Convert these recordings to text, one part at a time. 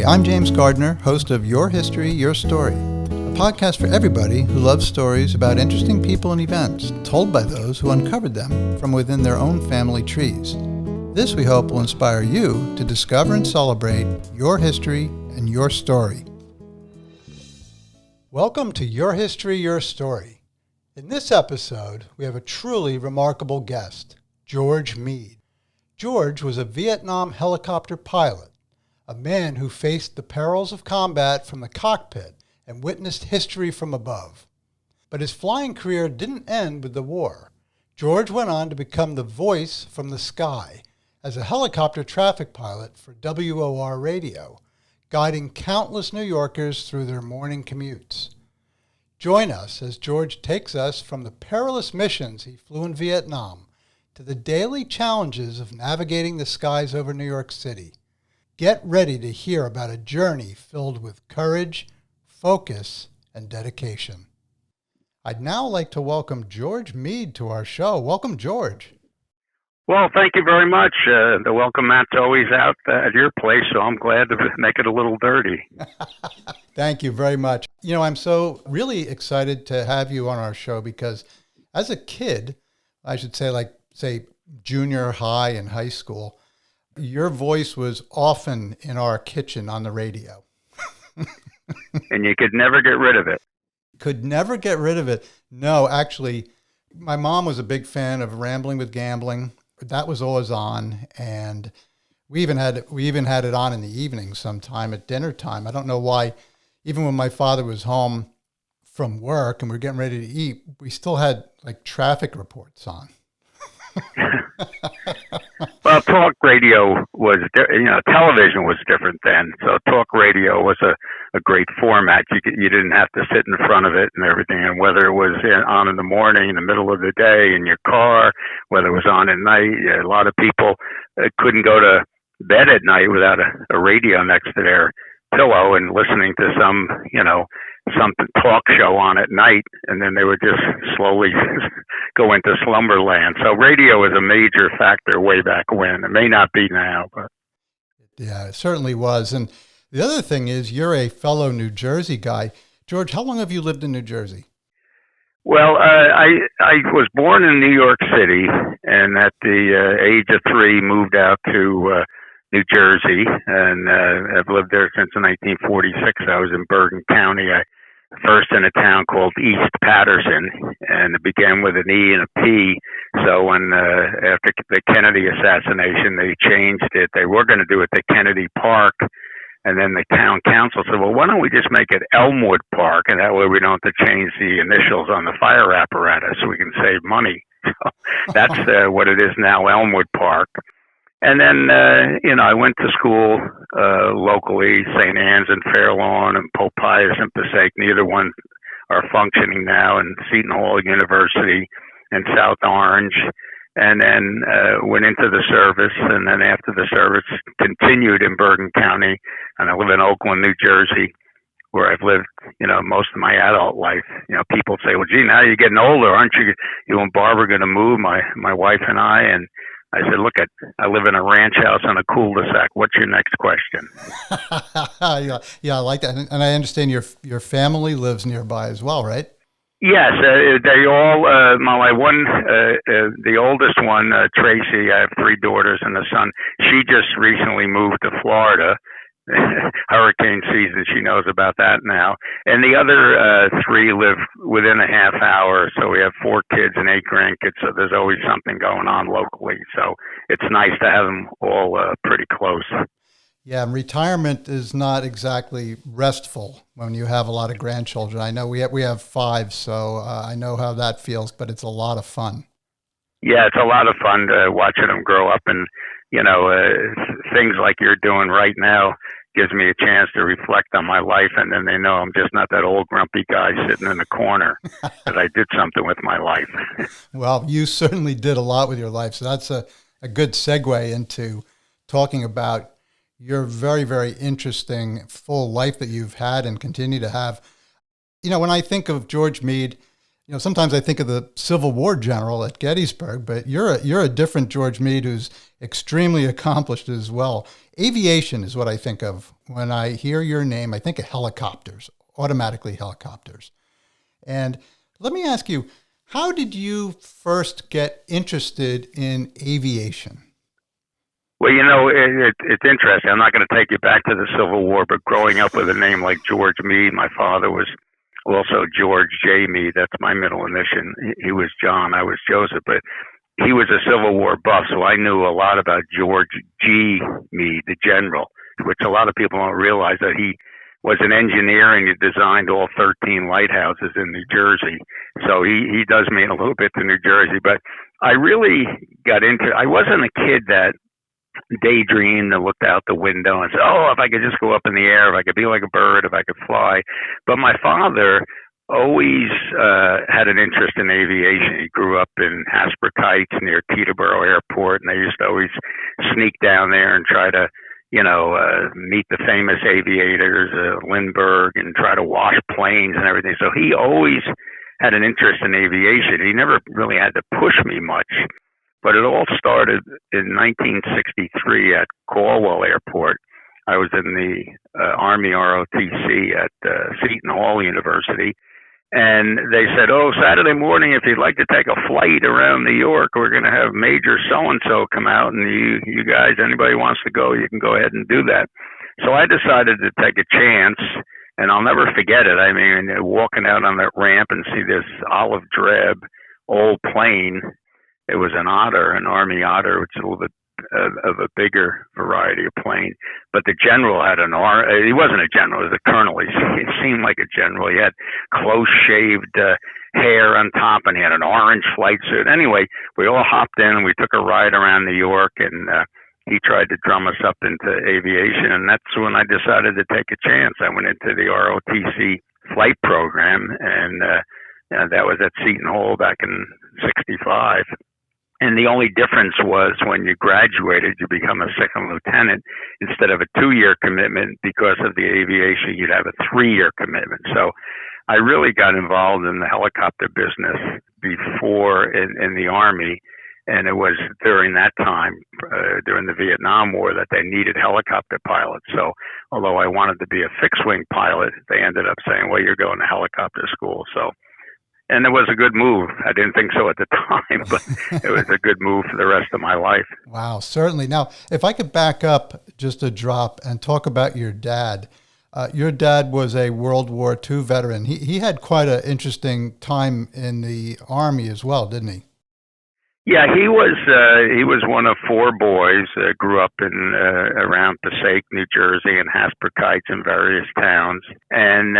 I'm James Gardner, host of Your History, Your Story, a podcast for everybody who loves stories about interesting people and events told by those who uncovered them from within their own family trees. This, we hope, will inspire you to discover and celebrate your history and your story. Welcome to Your History, Your Story. In this episode, we have a truly remarkable guest, George Meade. George was a Vietnam helicopter pilot, a man who faced the perils of combat from the cockpit and witnessed history from above. But his flying career didn't end with the war. George went on to become the voice from the sky as a helicopter traffic pilot for WOR radio, guiding countless New Yorkers through their morning commutes. Join us as George takes us from the perilous missions he flew in Vietnam to the daily challenges of navigating the skies over New York City. Get ready to hear about a journey filled with courage, focus, and dedication. I'd now like to welcome George Meade to our show. Welcome, George. Well, thank you very much. The welcome mat's always out at your place, so I'm glad to make it a little dirty. Thank you very much. You know, I'm so really excited to have you on our show because as a kid, I should say junior high and high school, your voice was often in our kitchen on the radio. And you could never get rid of it. Could never get rid of it. No, actually, my mom was a big fan of Rambling with Gambling. That was always on, and we even had it on in the evening sometime at dinner time. I don't know why. Even when my father was home from work and we were getting ready to eat, we still had like traffic reports on. Well, talk radio was, television was different then. So talk radio was a great format. You didn't have to sit in front of it and everything. And whether it was on in the morning, in the middle of the day, in your car, whether it was on at night, a lot of people couldn't go to bed at night without a radio next to their pillow and listening to some talk show on at night, and then they would just slowly go into slumberland. So radio was a major factor way back when. It may not be now, but yeah, it certainly was. And the other thing is, you're a fellow New Jersey guy. George, how long have you lived in New Jersey? Well, I was born in New York City, and at the age of 3, moved out to New Jersey, and I've lived there since 1946. I was in Bergen County. First in a town called East Patterson, and it began with an E and a P. So when after the Kennedy assassination, they changed it. They were going to do it at Kennedy Park, and then the town council said, well, why don't we just make it Elmwood Park, and that way we don't have to change the initials on the fire apparatus so we can save money. So that's what it is now, Elmwood Park. And then, I went to school locally, St. Anne's and Fair Lawn and Pope Pius and Passaic. Neither one are functioning now, and Seton Hall University and South Orange. And then went into the service, and then after the service, continued in Bergen County. And I live in Oakland, New Jersey, where I've lived, most of my adult life. People say, well, gee, now you're getting older, aren't you? You and Barbara going to move, my wife and I? And I said, look, I live in a ranch house on a cul-de-sac. What's your next question? Yeah, I like that. And I understand your family lives nearby as well, right? Yes, they all, the oldest one, Tracy, I have 3 daughters and a son. She just recently moved to Florida. Hurricane season, she knows about that now. And the other 3 live within a half hour, so we have 4 kids and 8 grandkids, so there's always something going on locally. So it's nice to have them all pretty close. Yeah, and retirement is not exactly restful when you have a lot of grandchildren. I know we have 5, so I know how that feels, but it's a lot of fun. Yeah, it's a lot of fun watching them grow up, and things like you're doing right now gives me a chance to reflect on my life, and then they know I'm just not that old grumpy guy sitting in the corner, that I did something with my life. Well, you certainly did a lot with your life, so that's a good segue into talking about your very, very interesting full life that you've had and continue to have. When I think of George Meade, Sometimes I think of the Civil War general at Gettysburg, but you're a different George Meade who's extremely accomplished as well. Aviation is what I think of when I hear your name. I think of helicopters, automatically helicopters. And let me ask you, how did you first get interested in aviation? Well, it's interesting. I'm not going to take you back to the Civil War, but growing up with a name like George Meade, my father was also George J. Meade. That's my middle initial. He was John. I was Joseph. But he was a Civil War buff, so I knew a lot about George G. Meade, the general, which a lot of people don't realize that he was an engineer and he designed all 13 lighthouses in New Jersey. So he does mean a little bit to New Jersey. But I really got into I wasn't a kid that daydreamed and looked out the window and said, oh, if I could just go up in the air, if I could be like a bird, if I could fly. But my father always had an interest in aviation. He grew up in Hasbrouck Heights near Teterboro Airport, and I used to always sneak down there and try to, meet the famous aviators, Lindbergh, and try to wash planes and everything. So he always had an interest in aviation. He never really had to push me much. But it all started in 1963 at Caldwell Airport. I was in the Army ROTC at Seton Hall University. And they said, oh, Saturday morning, if you'd like to take a flight around New York, we're going to have Major so-and-so come out. And you guys, anybody wants to go, you can go ahead and do that. So I decided to take a chance. And I'll never forget it. I mean, walking out on that ramp and see this olive drab old plane. It was an Otter, an Army Otter, which is a little bit of a bigger variety of plane. But the general had he wasn't a general, he was a colonel. He seemed like a general. He had close-shaved hair on top, and he had an orange flight suit. Anyway, we all hopped in, and we took a ride around New York, and he tried to drum us up into aviation, and that's when I decided to take a chance. I went into the ROTC flight program, and that was at Seton Hall back in '65. And the only difference was when you graduated, you become a second lieutenant instead of a 2-year commitment. Because of the aviation, you'd have a 3-year commitment. So I really got involved in the helicopter business before in the Army. And it was during that time, during the Vietnam War, that they needed helicopter pilots. So although I wanted to be a fixed-wing pilot, they ended up saying, well, you're going to helicopter school. And it was a good move. I didn't think so at the time, but it was a good move for the rest of my life. Wow, certainly. Now, if I could back up just a drop and talk about your dad. Your dad was a World War II veteran. He had quite an interesting time in the Army as well, didn't he? Yeah, he was one of 4 boys. Grew up in around Passaic, New Jersey, and Hasbrouck Heights in various towns. And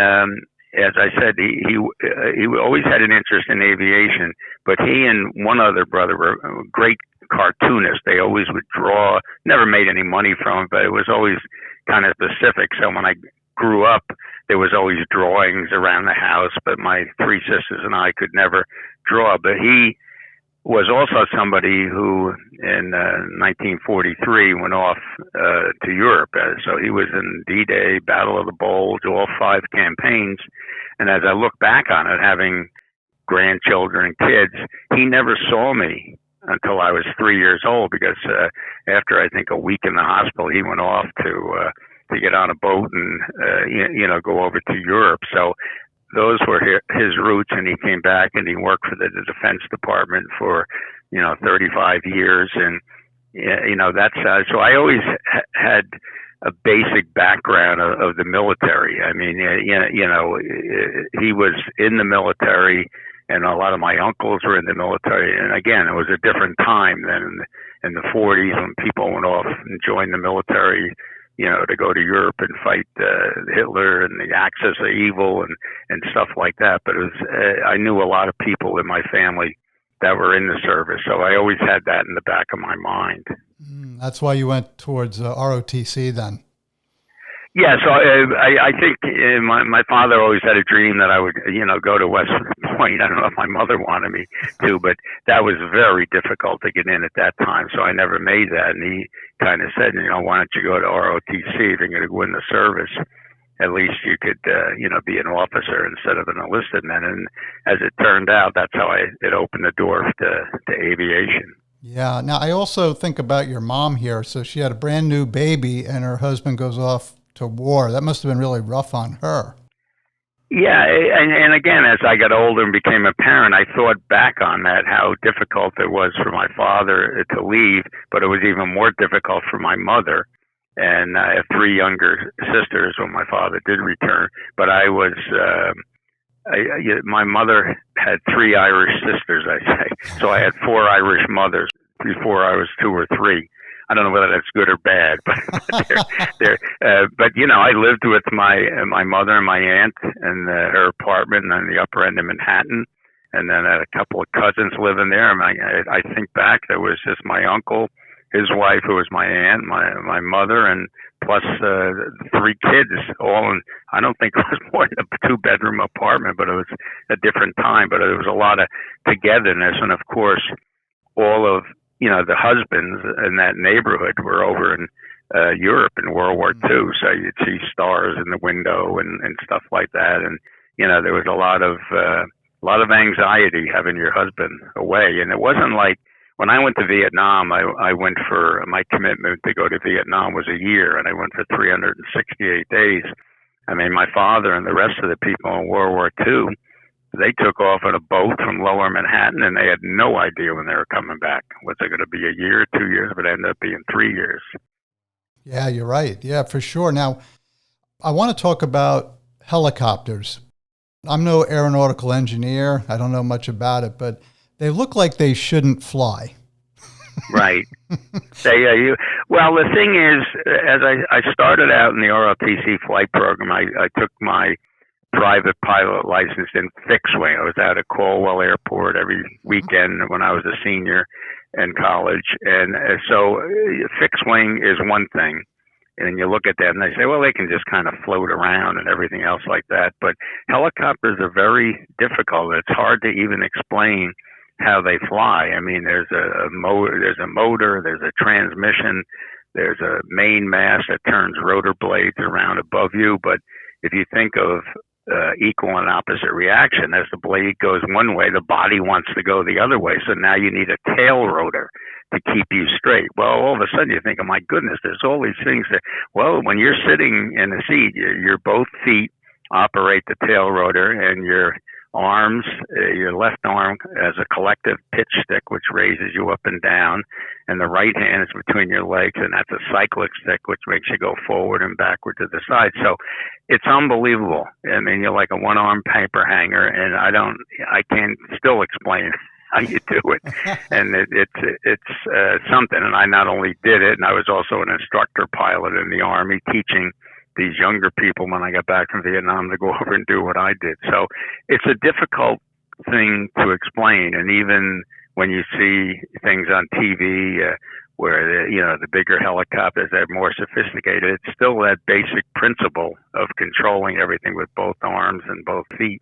as I said, he always had an interest in aviation, but he and one other brother were great cartoonists. They always would draw, never made any money from it, but it was always kind of specific. So when I grew up, there was always drawings around the house, but my 3 sisters and I could never draw. But he was also somebody who in 1943 went off to Europe. So he was in D-Day, Battle of the Bulge, all 5 campaigns. And as I look back on it, having grandchildren and kids, he never saw me until I was 3 years old, because after I think a week in the hospital, he went off to get on a boat and go over to Europe. So those were his roots, and he came back and he worked for the Defense Department for 35 years, and that's so I always had a basic background of the military. I mean, he was in the military, and a lot of my uncles were in the military. And again, it was a different time than in the 40s when people went off and joined the military, to go to Europe and fight Hitler and the Axis of evil and stuff like that. But it was, I knew a lot of people in my family that were in the service, so I always had that in the back of my mind. That's why you went towards ROTC then. Yeah, so I think my father always had a dream that I would, go to West Point. I don't know if my mother wanted me to, but that was very difficult to get in at that time, so I never made that. And he kind of said, why don't you go to ROTC if you're going to go in the service? at least you could, be an officer instead of an enlisted man. And as it turned out, that's how it opened the door to aviation. Yeah. Now, I also think about your mom here. So she had a brand new baby and her husband goes off to war. That must have been really rough on her. Yeah, and again, as I got older and became a parent, I thought back on that, how difficult it was for my father to leave, but it was even more difficult for my mother. And I have three younger sisters when my father did return, but my mother had three Irish sisters, I say. So I had four Irish mothers before I was 2 or 3. I don't know whether that's good or bad, but but I lived with my mother and my aunt in her apartment on the upper end of Manhattan, and then I had a couple of cousins living there. And I think back, there was just my uncle, his wife, who was my aunt, my mother, and plus 3 kids, all in. I don't think it was more than a 2-bedroom apartment, but it was a different time. But there was a lot of togetherness, and of course, all of the husbands in that neighborhood were over in Europe in World War II, so you'd see stars in the window and stuff like that. And there was a lot of anxiety having your husband away. And it wasn't like when I went to Vietnam, I went for my commitment to go to Vietnam was a year, and I went for 368 days. I mean, my father and the rest of the people in World War II, they took off on a boat from Lower Manhattan, and they had no idea when they were coming back. Was it going to be a year, 2 years? But it ended up being 3 years. Yeah, you're right. Yeah, for sure. Now, I want to talk about helicopters. I'm no aeronautical engineer. I don't know much about it, but they look like they shouldn't fly. Right. Well, the thing is, as I started out in the ROTC flight program, I took my private pilot license in fixed wing. I was out at Caldwell Airport every weekend when I was a senior in college. And so fixed wing is one thing. And you look at that and they say, well, they can just kind of float around and everything else like that. But helicopters are very difficult. It's hard to even explain how they fly. I mean, there's a motor, there's a transmission, there's a main mast that turns rotor blades around above you. But if you think of equal and opposite reaction, as the blade goes one way, the body wants to go the other way. So now you need a tail rotor to keep you straight. Well, all of a sudden you think, oh my goodness, there's all these things that, well, when you're sitting in the seat, your both feet operate the tail rotor, and your arms, your left arm has a collective pitch stick, which raises you up and down, and the right hand is between your legs, and that's a cyclic stick, which makes you go forward and backward to the side. So it's unbelievable. I mean, you're like a one-arm paper hanger, and I can't still explain how you do it. And it's something. And I not only did it, and I was also an instructor pilot in the Army, teaching these younger people when I got back from Vietnam to go over and do what I did. So it's a difficult thing to explain. And even when you see things on TV where the bigger helicopters are more sophisticated, it's still that basic principle of controlling everything with both arms and both feet.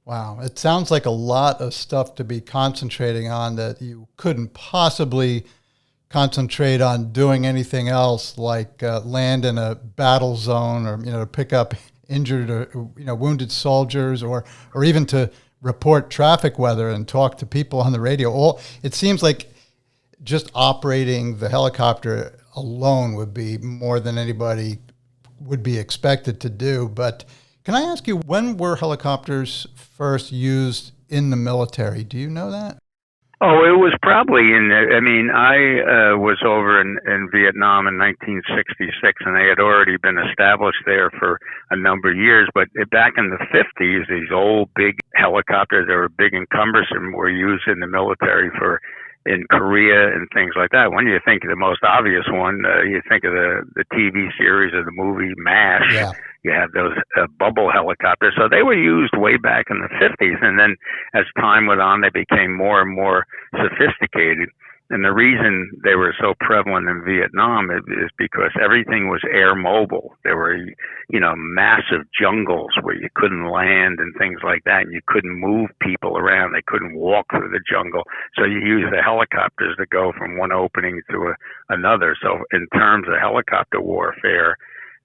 Wow. It sounds like a lot of stuff to be concentrating on that you couldn't possibly concentrate on doing anything else, like land in a battle zone, or to pick up injured or wounded soldiers, or even to report traffic weather and talk to people on the radio. It seems like just operating the helicopter alone would be more than anybody would be expected to do. But can I ask you, when were helicopters first used in the military? Do you know that? Oh, it was probably I was over in Vietnam in 1966, and they had already been established there for a number of years. But back in the 50s, these old big helicopters that were big and cumbersome were used in the military in Korea and things like that. When you think of the most obvious one, you think of the TV series or the movie MASH. Yeah. You have those bubble helicopters. So they were used way back in the 50s. And then as time went on, they became more and more sophisticated. And the reason they were so prevalent in Vietnam is because everything was air mobile. There were, massive jungles where you couldn't land and things like that. And you couldn't move people around. They couldn't walk through the jungle. So you use the helicopters to go from one opening to another. So in terms of helicopter warfare,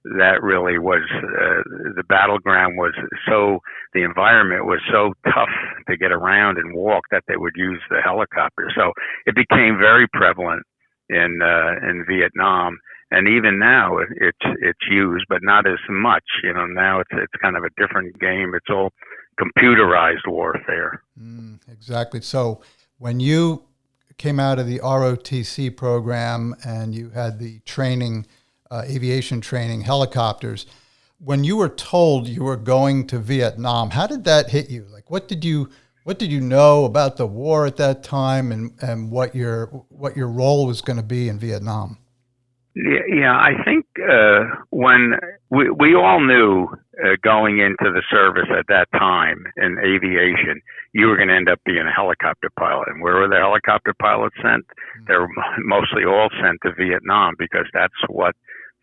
that really was the battleground was so the environment was so tough to get around and walk that they would use the helicopter. So it became very prevalent in Vietnam, and even now it's used, but not as much. Now it's kind of a different game. It's all computerized warfare. Exactly. So when you came out of the ROTC program and you had the training, aviation training, helicopters, when you were told you were going to Vietnam, how did that hit you? Like, what did you know about the war at that time, and what your role was going to be in Vietnam? Yeah, I think when we all knew going into the service at that time in aviation, you were going to end up being a helicopter pilot. And where were the helicopter pilots sent? They were mostly all sent to Vietnam, because that's what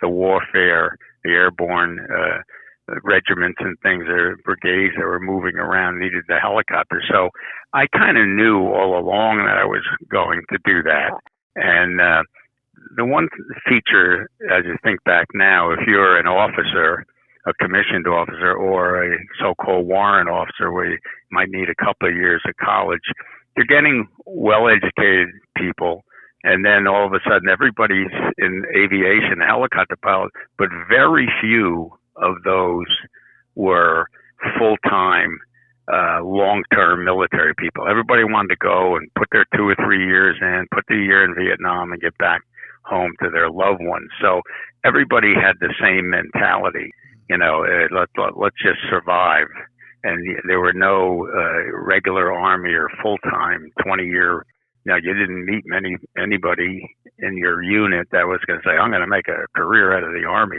the warfare, the airborne regiments and things, or brigades that were moving around needed the helicopter. So I kind of knew all along that I was going to do that. And the one feature, as you think back now, if you're an officer, a commissioned officer, or a so-called warrant officer, where you might need a couple of years of college, you're getting well-educated people, and then all of a sudden everybody's in aviation, helicopter pilot, but very few of those were full-time, long-term military people. Everybody wanted to go and put their 2 or 3 years in, put the year in Vietnam, and get back home to their loved ones. So everybody had the same mentality, let's just survive. And there were no regular Army or full-time 20-year. You didn't meet anybody in your unit that was going to say, I'm going to make a career out of the Army.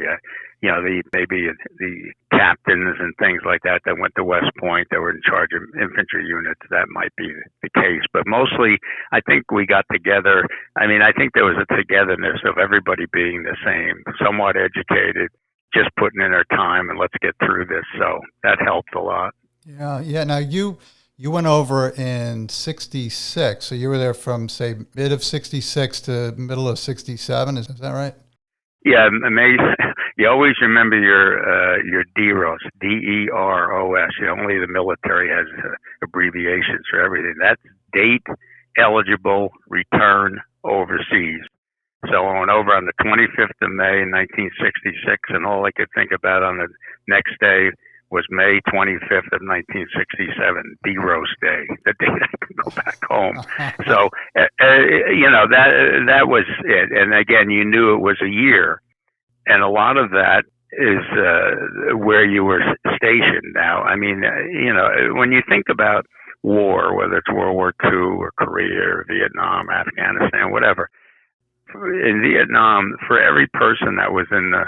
Maybe the captains and things like that went to West Point, that were in charge of infantry units. That might be the case. But mostly, I think we got together. I think there was a togetherness of everybody being the same, somewhat educated, just putting in their time, and let's get through this. So that helped a lot. Yeah. Now you went over in 66, so you were there from, say, mid of 66 to middle of 67. Is that right? Yeah, amazing. You always remember your DEROS, DEROS. Only the military has abbreviations for everything. That's date eligible return overseas. So I went over on the 25th of May in 1966, and all I could think about on the next day was May 25th of 1967, DEROS Day, the day I could go back home. So, that was it. And again, you knew it was a year. And a lot of that is where you were stationed now. When you think about war, whether it's World War II or Korea or Vietnam, Afghanistan, whatever, in Vietnam, for every person that was in the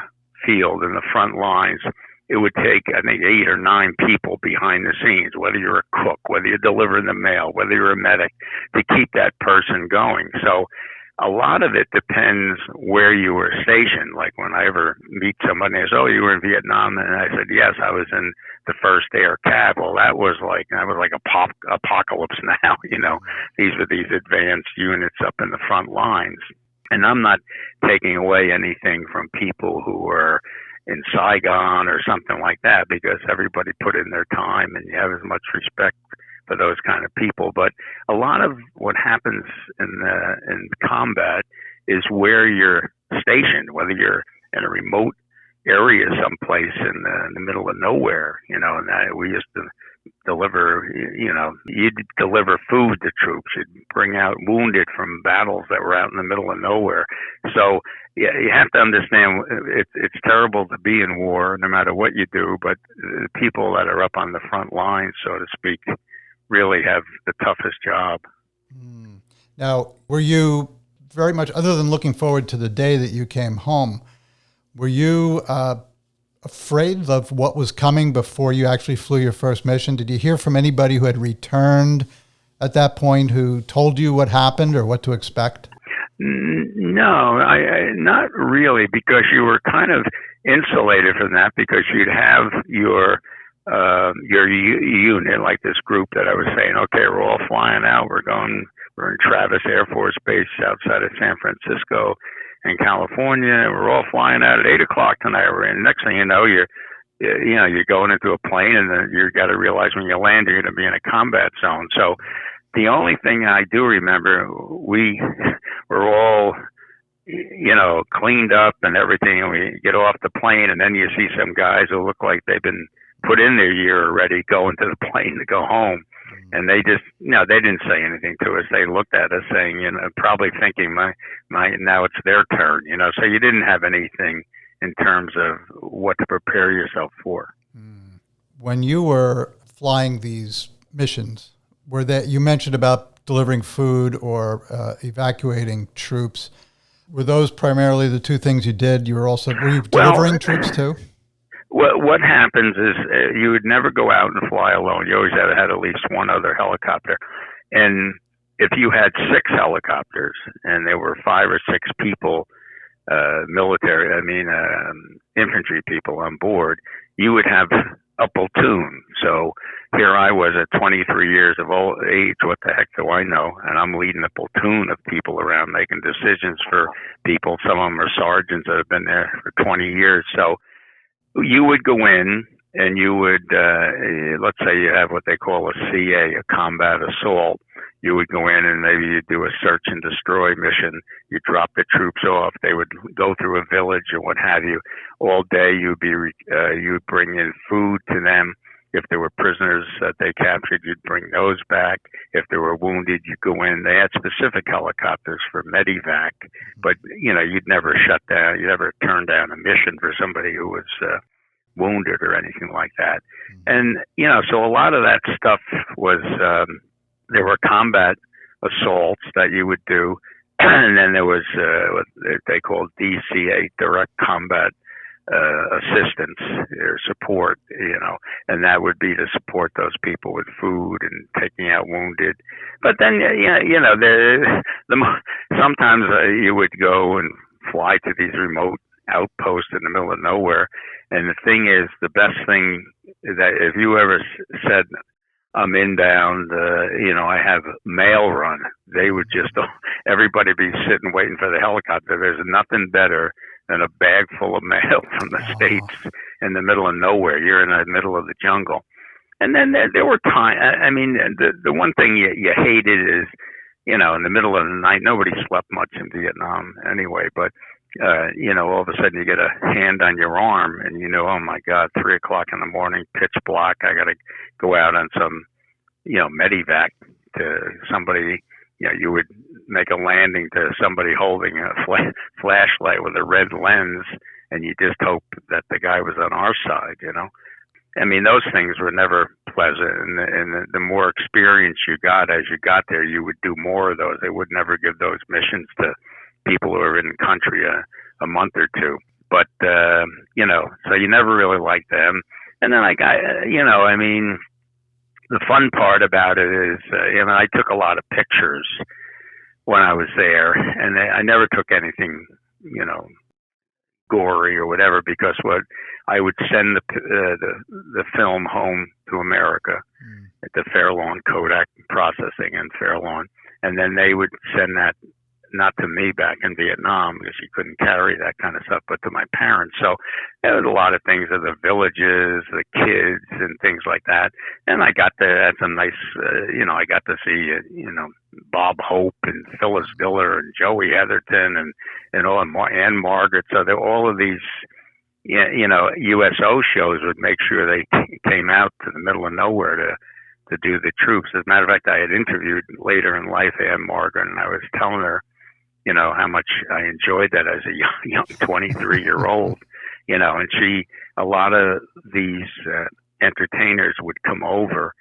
field, in the front lines, it would take, I think, 8 or 9 people behind the scenes, whether you're a cook, whether you're delivering the mail, whether you're a medic, to keep that person going. So a lot of it depends where you were stationed. Like when I ever meet somebody, they say, oh, you were in Vietnam? And I said, yes, I was in the 1st Air Cav. Well, that was like apocalypse now. These were these advanced units up in the front lines. And I'm not taking away anything from people who were in Saigon or something like that, because everybody put in their time, and you have as much respect for those kind of people. But a lot of what happens in combat is where you're stationed, whether you're in a remote area someplace in the middle of nowhere, and that we used to deliver, you'd deliver food to troops. You'd bring out wounded from battles that were out in the middle of nowhere. So yeah, you have to understand it's terrible to be in war, no matter what you do, but the people that are up on the front lines, so to speak, really have the toughest job. Now, were you very much, other than looking forward to the day that you came home, were you afraid of what was coming before you actually flew your first mission? Did you hear from anybody who had returned at that point who told you what happened or what to expect? No, I not really, because you were kind of insulated from that, because you'd have your unit, like this group that I was saying, okay, we're all flying out. We're in Travis Air Force Base outside of San Francisco. in California. We're all flying out at 8 o'clock tonight. And next thing you know, you're going into a plane, and then you got to realize when you land, you're going to be in a combat zone. So the only thing I do remember, we were all, cleaned up and everything, and we get off the plane, and then you see some guys who look like they've been put in their year already going to the plane to go home. And they just, they didn't say anything to us. They looked at us saying, probably thinking, now it's their turn, so you didn't have anything in terms of what to prepare yourself for. When you were flying these missions, you mentioned about delivering food or evacuating troops. Were those primarily the two things you did? Were you delivering troops too? What happens is you would never go out and fly alone. You always had at least one other helicopter. And if you had 6 helicopters and there were 5 or 6 people, infantry people on board, you would have a platoon. So here I was at 23 years of old age. What the heck do I know? And I'm leading a platoon of people around making decisions for people. Some of them are sergeants that have been there for 20 years. So you would go in and you would, let's say you have what they call a CA, a combat assault. You would go in and maybe you'd do a search and destroy mission. You drop the troops off. They would go through a village or what have you. All day you'd bring in food to them. If there were prisoners that they captured, you'd bring those back. If they were wounded, you'd go in. They had specific helicopters for medevac, but you'd never shut down. You'd never turn down a mission for somebody who was wounded or anything like that. And so a lot of that stuff was there were combat assaults that you would do, and then there was what they called DCA, direct combat assistance or support, and that would be to support those people with food and taking out wounded. But then, sometimes you would go and fly to these remote outposts in the middle of nowhere. And the thing is, the best thing that if you ever said, I'm inbound, I have mail run, they would just, everybody be sitting waiting for the helicopter. There's nothing better than a bag full of mail from the States in the middle of nowhere. You're in the middle of the jungle. And then there were times, the one thing you hated is, in the middle of the night, nobody slept much in Vietnam anyway, but, all of a sudden you get a hand on your arm and oh my God, 3 o'clock in the morning, pitch black. I got to go out on some, medevac to somebody. You would make a landing to somebody holding a flashlight with a red lens, and you just hope that the guy was on our side, those things were never pleasant. And the more experience you got as you got there, you would do more of those. They would never give those missions to people who are in the country a month or two. But, so you never really liked them. And then the fun part about it is, I took a lot of pictures when I was there, and I never took anything, gory or whatever, because I would send the film home to America at the Fairlawn Kodak Processing in Fairlawn, and then they would send that not to me back in Vietnam because you couldn't carry that kind of stuff, but to my parents. So there was a lot of things of the villages, the kids, and things like that. And I got to had some nice, I got to see, Bob Hope and Phyllis Diller and Joey Heatherton and Margaret. So there all of these, USO shows would make sure they came out to the middle of nowhere to do the troops. As a matter of fact, I had interviewed later in life Ann Margaret, and I was telling her, how much I enjoyed that as a young 23-year-old, and a lot of these entertainers would come over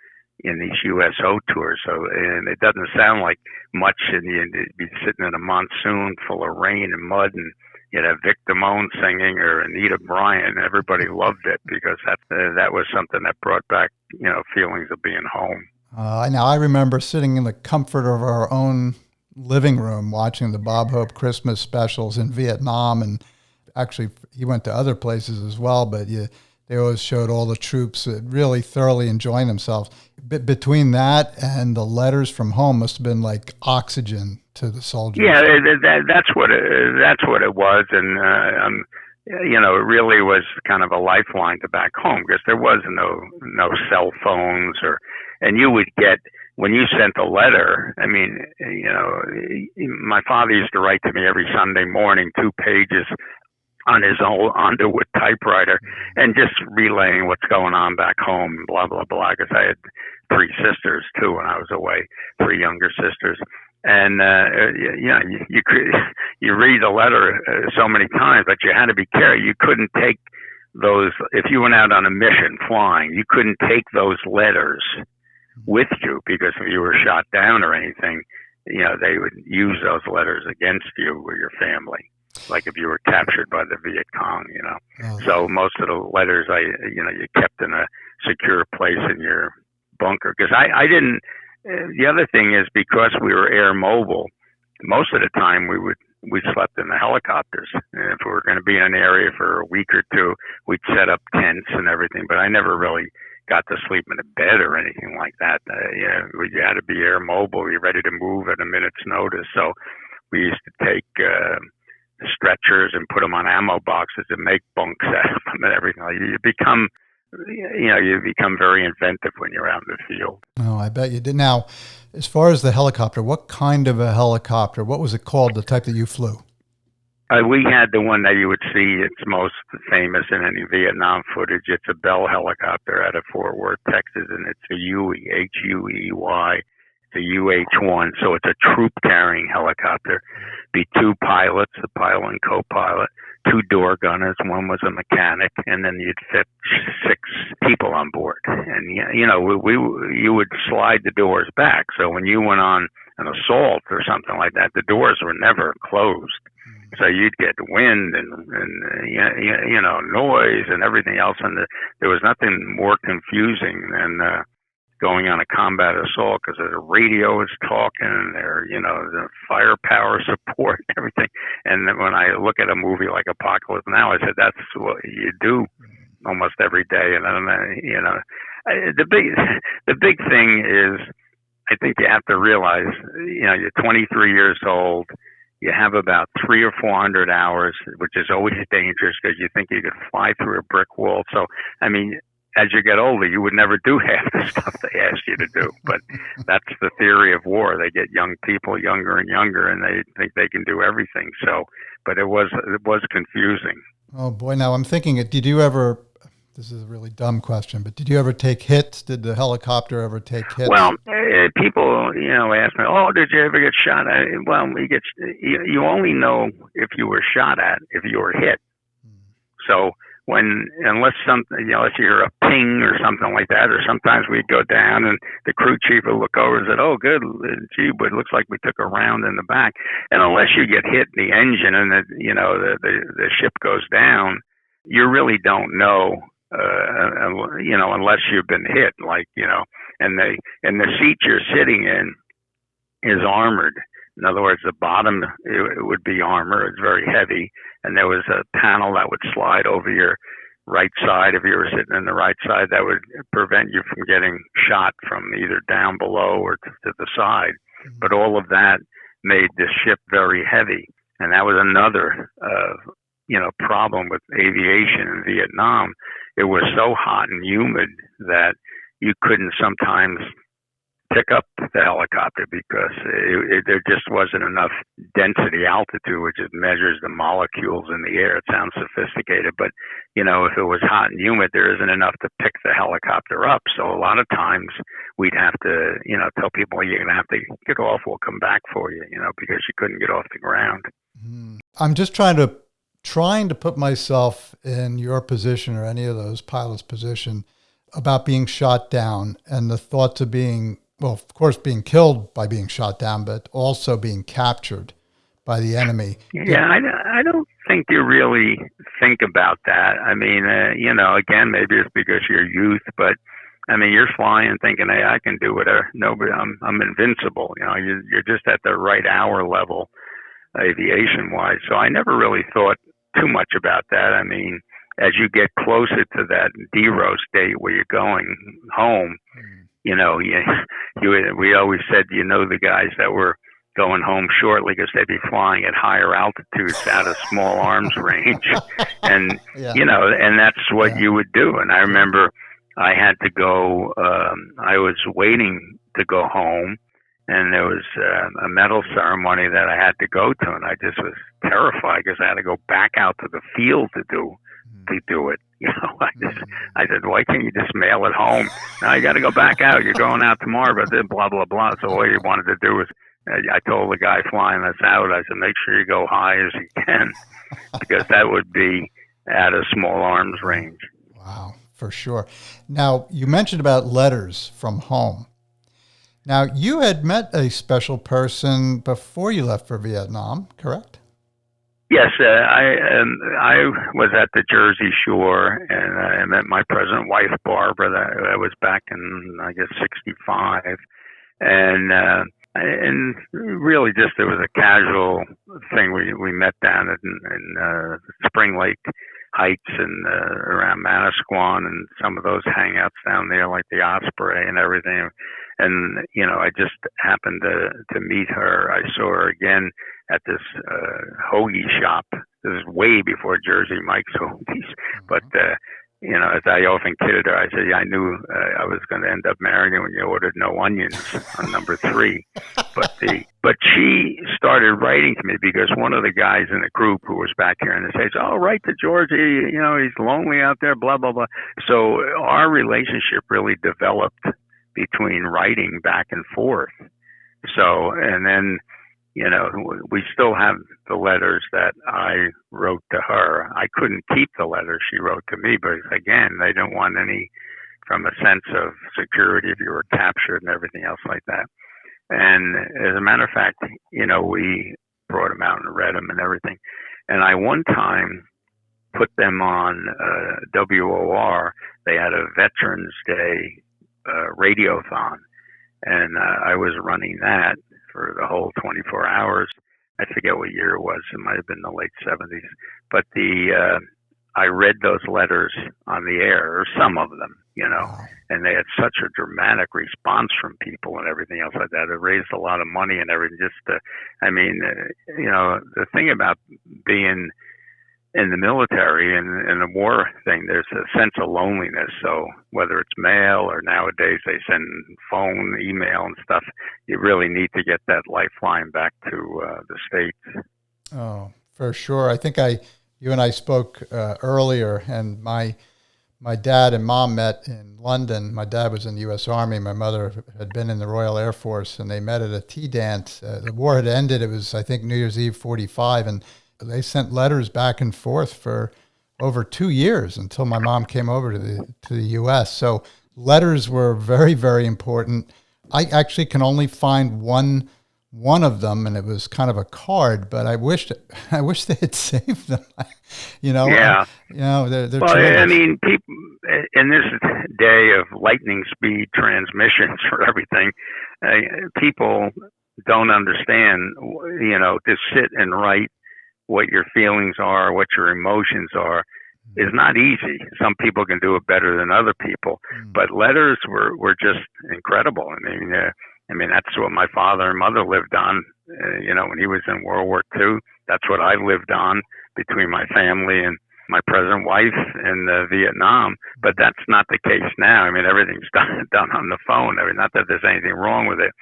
in these USO tours. So, and it doesn't sound like much, and you'd be sitting in a monsoon full of rain and mud, and you'd have Vic Damone singing or Anita Bryant. Everybody loved it because that was something that brought back, feelings of being home. Now I remember sitting in the comfort of our own living room watching the Bob Hope Christmas specials in Vietnam, and actually he went to other places as well, but they always showed all the troops really thoroughly enjoying themselves. Between that and the letters from home must have been like oxygen to the soldiers. Yeah, that's what it was, and it really was kind of a lifeline to back home because there was no cell phones and you would get when you sent a letter. I mean, my father used to write to me every Sunday morning 2 pages on his old Underwood typewriter and just relaying what's going on back home, blah, blah, blah, because I had 3 sisters, too, when I was away, 3 younger sisters. And, you read the letter so many times, but you had to be careful. You couldn't take those, if you went out on a mission flying, you couldn't take those letters with you because if you were shot down or anything, they would use those letters against you or your family. Like if you were captured by the Viet Cong, Oh. So most of the letters, you kept in a secure place in your bunker. Because I didn't. The other thing is because we were air mobile, most of the time we slept in the helicopters. And if we were going to be in an area for a week or 2, we'd set up tents and everything. But I never really got to sleep in a bed or anything like that. You had to be air mobile. You're ready to move at a minute's notice. So we used to take stretchers and put them on ammo boxes and make bunks out of them and everything. You become very inventive when you're out in the field. Oh, I bet you did. Now, as far as the helicopter, what kind of a helicopter? What was it called, the type that you flew? We had the one that you would see. It's most famous in any Vietnam footage. It's a Bell helicopter out of Fort Worth, Texas, and it's a Huey, Huey. It's a UH-1, so it's a troop-carrying helicopter. Be 2 pilots, a pilot and co-pilot, 2 door gunners. One was a mechanic, and then you'd fit 6 people on board. And you would slide the doors back. So when you went on an assault or something like that, the doors were never closed. So you'd get wind and noise and everything else, and there was nothing more confusing than going on a combat assault because the radio is talking and the firepower support and everything. And then when I look at a movie like Apocalypse Now, I said that's what you do almost every day. And then the big thing is I think you have to realize you're 23 years old. You have about 300 or 400 hours, which is always dangerous because you think you could fly through a brick wall. So, I mean, as you get older, you would never do half the stuff they ask you to do. But that's the theory of war. They get young people younger and younger, and they think they can do everything. So, but it was confusing. Oh boy! Now I'm thinking, did you ever? This is a really dumb question, but did you ever take hits? Did the helicopter ever take hits? Well, people, ask me, "Oh, did you ever get shot at?" Well, you only know if you were shot at if you were hit. So unless you hear a ping or something like that, or sometimes we'd go down and the crew chief would look over and said, "Oh, good, gee, but it looks like we took a round in the back." And unless you get hit in the engine and the ship goes down, you really don't know. Unless you've been hit, and the seat you're sitting in is armored. In other words, the bottom it would be armor. It's very heavy, and there was a panel that would slide over your right side if you were sitting in the right side that would prevent you from getting shot from either down below or to the side. Mm-hmm. But all of that made the ship very heavy, and that was another problem with aviation in Vietnam. It was so hot and humid that you couldn't sometimes pick up the helicopter because there just wasn't enough density altitude, which measures the molecules in the air. It sounds sophisticated, but if it was hot and humid, there isn't enough to pick the helicopter up. So a lot of times we'd have to, tell people you're going to have to get off. We'll come back for you, because you couldn't get off the ground. I'm just trying to put myself in your position or any of those pilots' position about being shot down and the thoughts of being, well, of course, being killed by being shot down, but also being captured by the enemy. Yeah, I don't think you really think about that. I mean, again, maybe it's because you're youth, but I mean, you're flying thinking, hey, I can do whatever. Nobody, I'm invincible. You're just at the right hour level, aviation-wise. So I never really thought too much about that. I mean, as you get closer to that DERO state where you're going home, we always said, the guys that were going home shortly because they'd be flying at higher altitudes out of small arms range. And, Yeah. and that's what you would do. And I remember I had to go, I was waiting to go home, and there was a medal ceremony that I had to go to, and I just was terrified because I had to go back out to the field to do it. I said, why can't you just mail it home? Now you got to go back out. You're going out tomorrow, but then blah, blah, blah. So all you wanted to do was, I told the guy flying us out, I said, make sure you go high as you can, because that would be at a small arms range. Wow, for sure. Now, you mentioned about letters from home. Now, you had met a special person before you left for Vietnam, correct? Yes, I was at the Jersey Shore, and I met my present wife, Barbara. That was back in, I guess, '65, and really just it was a casual thing. We met down in Spring Lake Heights and around Manasquan and some of those hangouts down there, like the Osprey and everything. And I just happened to meet her. I saw her again at this hoagie shop. This is way before Jersey Mike's Hoagies, but as I often kidded her, I said, I knew I was going to end up marrying you when you ordered no onions on number 3. But she started writing to me because one of the guys in the group who was back here in the States, write to George, he's lonely out there, blah, blah, blah. So our relationship really developed between writing back and forth. So, and then, we still have the letters that I wrote to her. I couldn't keep the letters she wrote to me, but again, they don't want any from a sense of security if you were captured and everything else like that. And as a matter of fact, we brought them out and read them and everything. And I one time put them on WOR. They had a Veterans Day radiothon, and I was running that for the whole 24 hours. I forget what year it was. It might have been the late 70s. But I read those letters on the air, or some of them, and they had such a dramatic response from people and everything else like that. It raised a lot of money and everything. The thing about being in the military and the war thing, there's a sense of loneliness. So whether it's mail or nowadays they send phone, email and stuff, you really need to get that lifeline back to the States. Oh, for sure. I think you and I spoke earlier, and my dad and mom met in London. My dad was in the U.S. Army. My mother had been in the Royal Air Force, and they met at a tea dance. The war had ended. It was, I think, New Year's Eve '45, and they sent letters back and forth for over 2 years until my mom came over to the U.S. So letters were very, very important. I actually can only find one of them, and it was kind of a card, but I wish they had saved them. Yeah. They're well, tremendous. I mean, people in this day of lightning speed transmissions for everything, people don't understand, to sit and write what your feelings are, what your emotions are, is not easy. Some people can do it better than other people, but letters were just incredible. I mean, that's what my father and mother lived on, when he was in World War II. That's what I lived on between my family and my present wife in Vietnam. But that's not the case now. I mean, everything's done on the phone. I mean, not that there's anything wrong with it,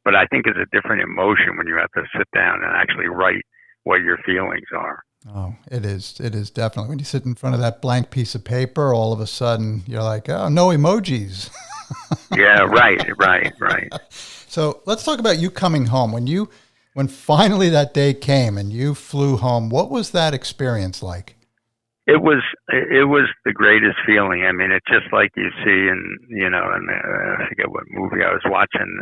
but I think it's a different emotion when you have to sit down and actually write what your feelings are. Oh, it is. It is definitely. When you sit in front of that blank piece of paper, all of a sudden you're like, oh, no emojis. Yeah, right. So let's talk about you coming home. When finally that day came and you flew home, what was that experience like? It was the greatest feeling. I mean, it's just like you see in, I forget what movie I was watching.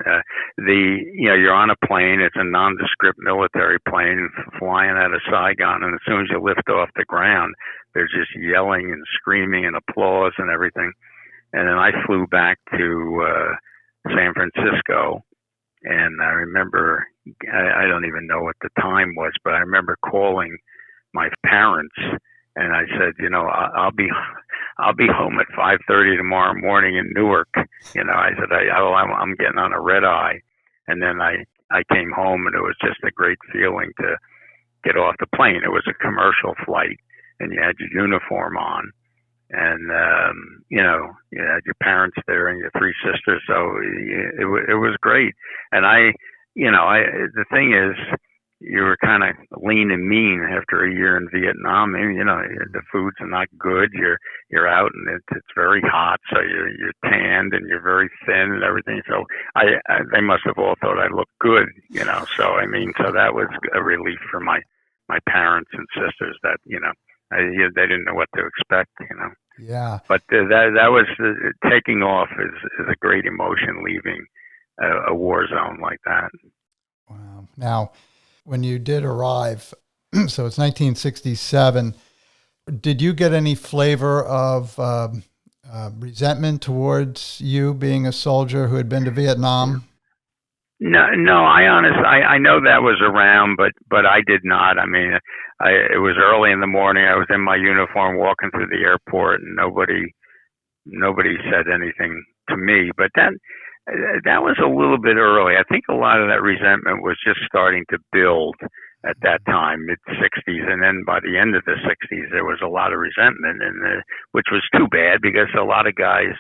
You're on a plane. It's a nondescript military plane flying out of Saigon, and as soon as you lift off the ground, they're just yelling and screaming and applause and everything. And then I flew back to San Francisco, and I remember, I don't even know what the time was, but I remember calling my parents. And I said, I'll be home at 5:30 tomorrow morning in Newark. I said, I'm getting on a red eye. And then I I came home, and it was just a great feeling to get off the plane. It was a commercial flight, and you had your uniform on, and you had your parents there and your three sisters, so it was great. And the thing is, you were kind of lean and mean after a year in Vietnam. The foods are not good. You're out, and it's very hot, so you're tanned and you're very thin and everything. So they must have all thought I looked good, So that was a relief for my parents and sisters that they didn't know what to expect. Yeah. But that was taking off is a great emotion, leaving a war zone like that. Wow. Now, when you did arrive, so it's 1967, did you get any flavor of resentment towards you being a soldier who had been to Vietnam? No. I know that was around, but I did not. I mean, it was early in the morning. I was in my uniform walking through the airport, and nobody said anything to me. But that was a little bit early. I think a lot of that resentment was just starting to build at that time, mid-'60s, and then by the end of the '60s, there was a lot of resentment, which was too bad because a lot of guys,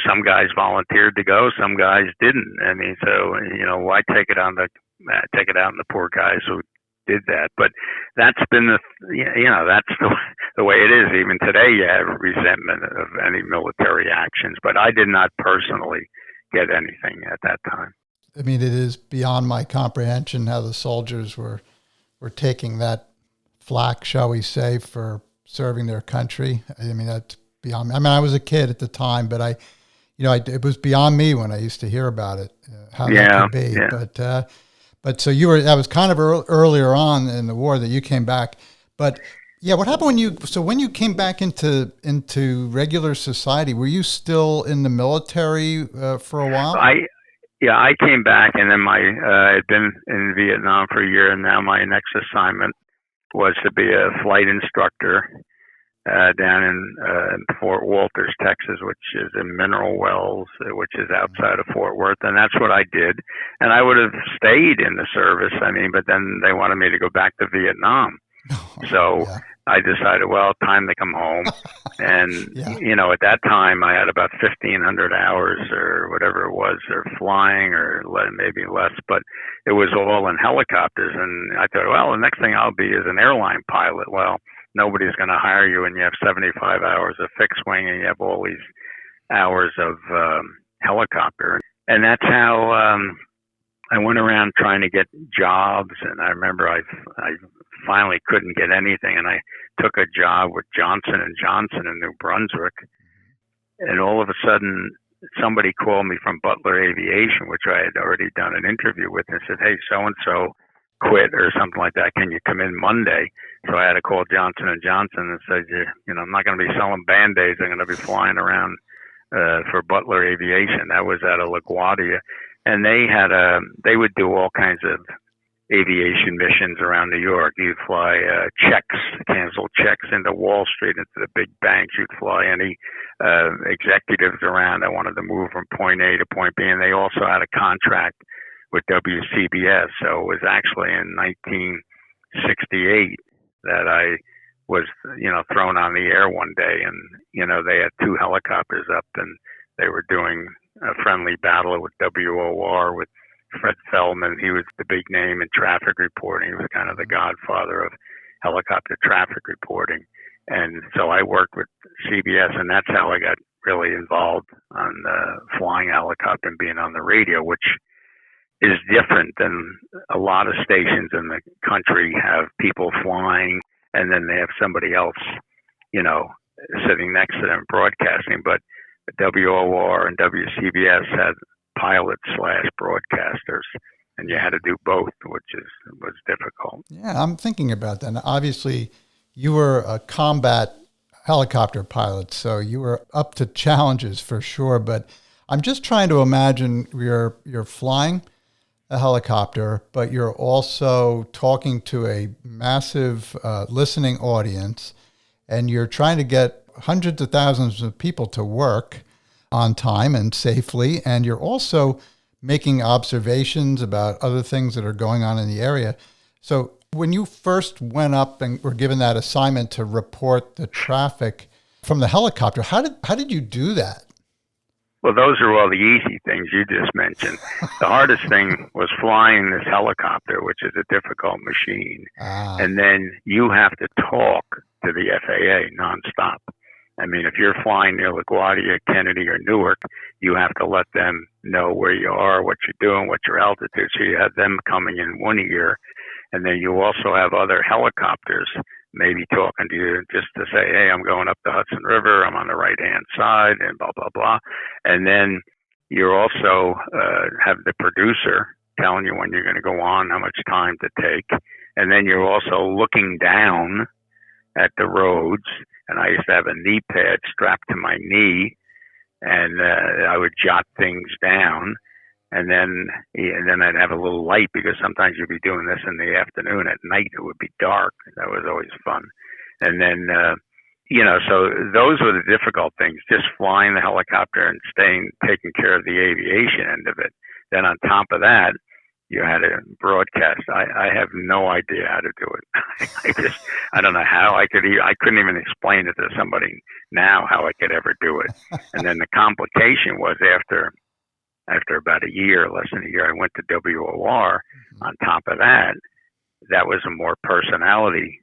some guys volunteered to go, some guys didn't. I mean, so why take it out on the poor guys who did that? But that's been that's the way it is. Even today, you have resentment of any military actions, but I did not personally get anything at that time. I mean, it is beyond my comprehension how the soldiers were taking that flack, shall we say, for serving their country. I mean, that's beyond me. I mean, I was a kid at the time, but it was beyond me when I used to hear about it, how that could be. Yeah. But so that was kind of earlier on in the war that you came back. But yeah, what happened when you came back into regular society? Were you still in the military for a while? I came back, and then I'd been in Vietnam for a year, and now my next assignment was to be a flight instructor down in Fort Walters, Texas, which is in Mineral Wells, which is outside of Fort Worth, and that's what I did. And I would have stayed in the service, but then they wanted me to go back to Vietnam. So I decided, time to come home. And, at that time I had about 1,500 hours or whatever it was, or flying, or maybe less, but it was all in helicopters. And I thought, the next thing I'll be is an airline pilot. Well, nobody's going to hire you, and you have 75 hours of fixed wing, and you have all these hours of helicopter. And that's how I went around trying to get jobs. And I remember I finally couldn't get anything, and I took a job with Johnson & Johnson in New Brunswick. And all of a sudden, somebody called me from Butler Aviation, which I had already done an interview with, and said, "Hey, so-and-so quit," or something like that. "Can you come in Monday?" So I had to call Johnson & Johnson and said, I'm not going to be selling Band-Aids. I'm going to be flying around for Butler Aviation. That was out of LaGuardia. And they would do all kinds of aviation missions around New York. You'd fly cancel checks into Wall Street, into the big banks. You'd fly any executives around that wanted to move from point A to point B. And they also had a contract with WCBS. So it was actually in 1968 that I was, thrown on the air one day, and, they had two helicopters up, and they were doing a friendly battle with WOR with Fred Feldman. He was the big name in traffic reporting. He was kind of the godfather of helicopter traffic reporting. And so I worked with CBS, and that's how I got really involved on flying helicopter and being on the radio, which is different than a lot of stations in the country have people flying, and then they have somebody else, sitting next to them broadcasting. But WOR and WCBS had pilots/broadcasters, and you had to do both, which was difficult. Yeah, I'm thinking about that. Now, obviously, you were a combat helicopter pilot, so you were up to challenges for sure. But I'm just trying to imagine you're flying a helicopter, but you're also talking to a massive listening audience, and you're trying to get hundreds of thousands of people to work on time and safely, and you're also making observations about other things that are going on in the area. So when you first went up and were given that assignment to report the traffic from the helicopter, how did you do that? Well, those are all the easy things you just mentioned. The hardest thing was flying this helicopter, which is a difficult machine. And then you have to talk to the FAA nonstop. I mean, if you're flying near LaGuardia, Kennedy, or Newark, you have to let them know where you are, what you're doing, what your altitude. So you have them coming in one ear, and then you also have other helicopters maybe talking to you just to say, hey, I'm going up the Hudson River, I'm on the right-hand side, and blah, blah, blah. And then you also have the producer telling you when you're going to go on, how much time to take. And then you're also looking down at the roads. And I used to have a knee pad strapped to my knee, and I would jot things down. And then I'd have a little light, because sometimes you'd be doing this in the afternoon. At night, it would be dark. That was always fun. And then, so those were the difficult things, just flying the helicopter and taking care of the aviation end of it. Then on top of that, you had a broadcast. I have no idea how to do it. I don't know how I couldn't even explain it to somebody now how I could ever do it. And then the complication was after about a year, less than a year, I went to WOR. On top of that, that was a more personality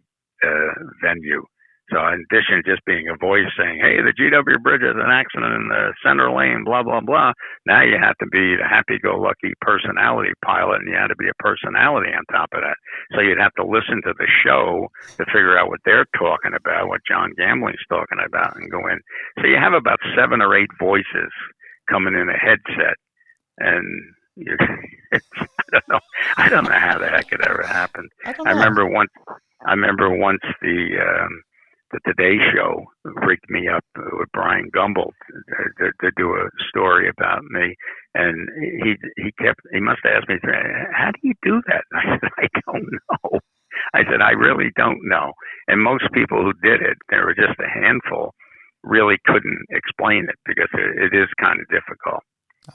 venue. So in addition to just being a voice saying, hey, the GW Bridge has an accident in the center lane, blah, blah, blah, now you have to be the happy-go-lucky personality pilot, and you had to be a personality on top of that. So you'd have to listen to the show to figure out what they're talking about, what John Gambling's talking about, and go in. So you have about 7 or 8 voices coming in a headset. And I don't know how the heck it ever happened. I remember once the Today Show rigged me up with Brian Gumbel to do a story about me, and he must have asked me, how do you do that? And I said, I don't know. I said, I really don't know. And most people who did it, there were just a handful, really couldn't explain it, because it is kind of difficult.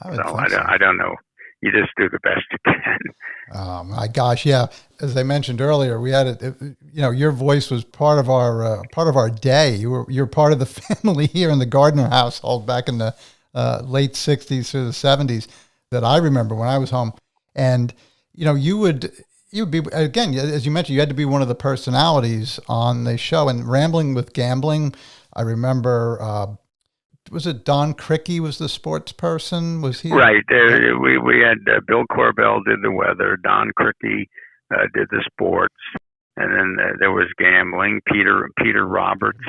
I don't know. You just do the best you can. Oh my gosh, yeah. As I mentioned earlier, we had your voice was part of our day. You're part of the family here in the Gardner household back in the late '60s through the '70s that I remember when I was home. And you would be, again, as you mentioned, you had to be one of the personalities on the show. And Rambling with Gambling, I remember. Was it Don Criqui was the sports person? Was he? Right. We had Bill Corbell did the weather. Don Criqui did the sports. And then there was gambling. Peter Roberts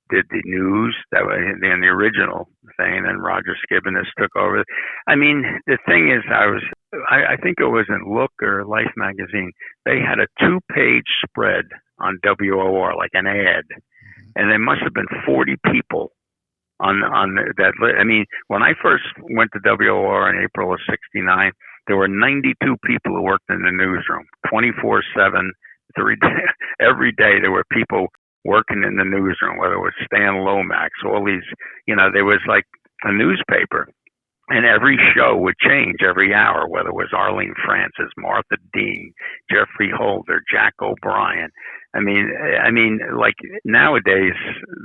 did the news. That was in the original thing. And Roger Skibbiness took over. I mean, the thing is, I think it was in Look or Life magazine. They had a 2-page spread on WOR, like an ad. And there must have been 40 people on that list. I mean, when I first went to WOR in April of '69, there were 92 people who worked in the newsroom, 24/7, every day. There were people working in the newsroom, whether it was Stan Lomax, all these, there was like a newspaper, and every show would change every hour, whether it was Arlene Francis, Martha Dean, Jeffrey Holder, Jack O'Brien. I mean, like nowadays,